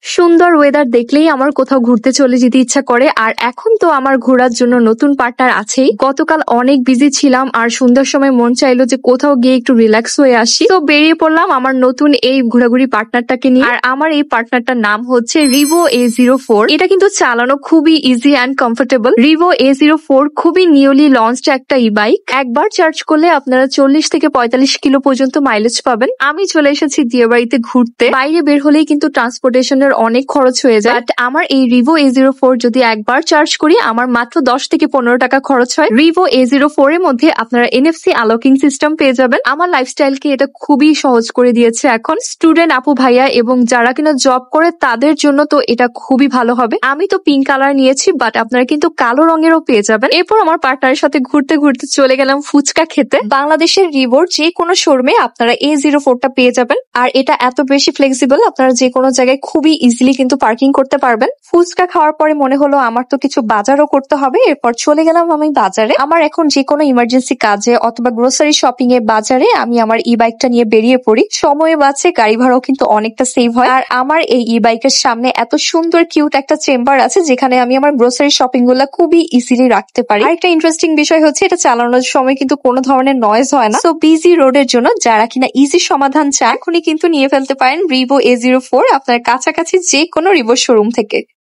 সুন্দর ওয়েদার দেখলেই আমার কোথাও ঘুরতে চলে যেতে ইচ্ছা করে। আর এখন তো আমার ঘোরার জন্য নতুন পার্টনার আছেই। গতকাল অনেক বিজি ছিলাম আর সন্ধ্যার সময় মন চাইলো যে কোথাও গিয়ে একটু রিল্যাক্স হয়ে আসি, তো বেরিয়ে পড়লাম আমার নতুন এই ঘোরাঘুরি পার্টনারটাকে নিয়ে। আর আমার এই পার্টনারটার নাম হচ্ছে রিভো A04। এটা কিন্তু চালানো খুবই ইজি অ্যান্ড কমফোর্টেবল। রিভো A04 খুবই নিউলি লঞ্চড একটা ই বাইক। একবার চার্জ করলে আপনারা 40 থেকে 45 কিলো পর্যন্ত মাইলেজ পাবেন। আমি চলে এসেছি দিয়াবাড়িতে ঘুরতে। বাইরে বের হলেই কিন্তু ট্রান্সপোর্টেশনের অনেক খরচ হয়ে যায়। বাট আমার এই রিভো A04 যদি একবার চার্জ করি আমার মাত্র 10 থেকে 15 টাকা খরচ হয়। রিভো A04 এর মধ্যে আপনারা NFC আনলকিং সিস্টেম পেয়ে যাবেন। আমার লাইফস্টাইলকে এটা খুবই সহজ করে দিয়েছে। এখন স্টুডেন্ট আপু ভাইয়া এবং যারা কিনা জব করে তাদের জন্য তো এটা খুবই ভালো হবে। আমি তো পিঙ্ক কালার নিয়েছি, বাট আপনারা কিন্তু কালো রঙেরও পেয়ে যাবেন। এরপর আমার পার্টনারের সাথে ঘুরতে ঘুরতে চলে গেলাম ফুচকা খেতে। বাংলাদেশের রিভোর যে কোনো শোরুমে আপনারা A04টা পেয়ে যাবেন। আর এটা এত বেশি ফ্লেক্সিবল, আপনারা যে কোনো জায়গায় খুবই ইজিলি কিন্তু পার্কিং করতে পারবেন। ফুচকা খাওয়ার পরে মনে হলো আমার তো কিছু বাজারও করতে হবে। এরপর চলে গেলাম আমি বাজারে। আমার এখন যে কোনো ইমার্জেন্সি কাজে অথবা গ্রোসারি শপিং এ বাজারে আমি আমার ই বাইকটা নিয়ে বেরিয়ে পড়ি। সময় বাঁচে, গাড়ি ভাড়াও কিন্তু অনেকটা সেভ হয়। আর আমার এই ই বাইকের সামনে এত সুন্দর কিউট একটা চেম্বার আছে যেখানে আমি আমার গ্রোসারি শপিং গুলা খুবই ইজিলি রাখতে পারি। আর একটা ইন্টারেস্টিং বিষয় হচ্ছে এটা চালানোর সময় কিন্তু কোনো ধরনের নয়েজ হয় না। সো বিজি রোডের জন্য যারা কিনা ইজি সমাধান চায় এখনই কিন্তু নিয়ে ফেলতে পারেন রিভো A04 আপনার কাছাকাছি যে কোনো রিভো শোরুম থেকে।